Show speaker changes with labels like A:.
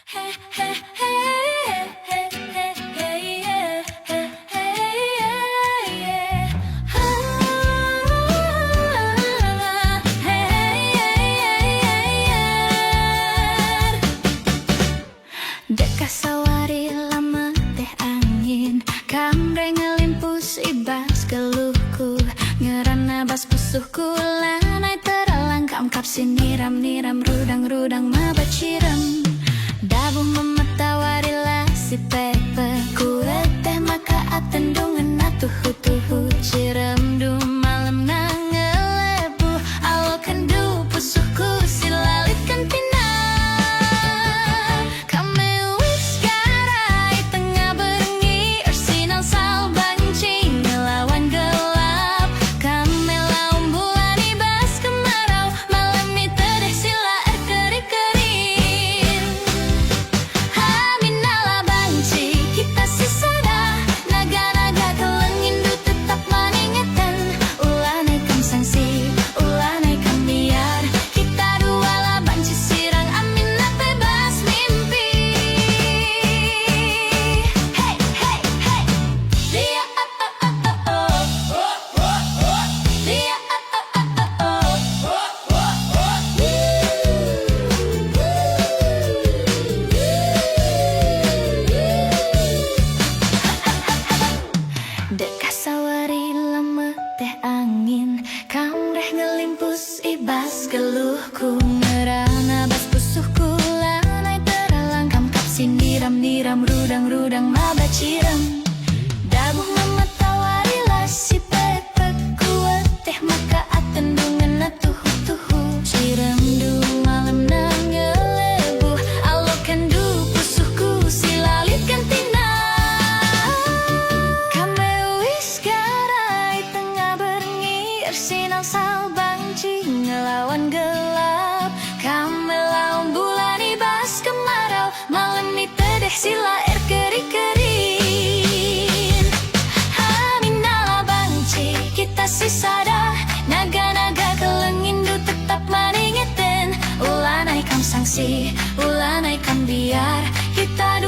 A: Dekah sawari lama teh angin, kamre ngelimpus ibas geluhku, ngerana bas pusuhku lanai teralang kamkap siniram-niram rudang-rudang mabacirem. Dabuh memetawari si pepe kue teh maka atendungan atuhu-tuhu cirem du malam nangelebu alokan du pusuhku silalitkan pina. Dekah sawari lama teh angin, kamreh ngelimpus ibas geluhku, ngerana bas pusuhku lanai teralang kamkap siniram-niram rudang-rudang mabacirem. Dabuh memetawari si pepe kue teh maka atendungan atuhu-tuhu cirem du malam nangelebu alokan du pusuhku silalitkan tina. Sinang salbangci ngelawan gelap, kami lawan bulan ibas kemarau, malam ni tedeh sila keri-kerin. Aminala bangci kita sisada, naga-naga kelengin du tetap maningetin, ulanai kam sangsi, ulanai kam biar kita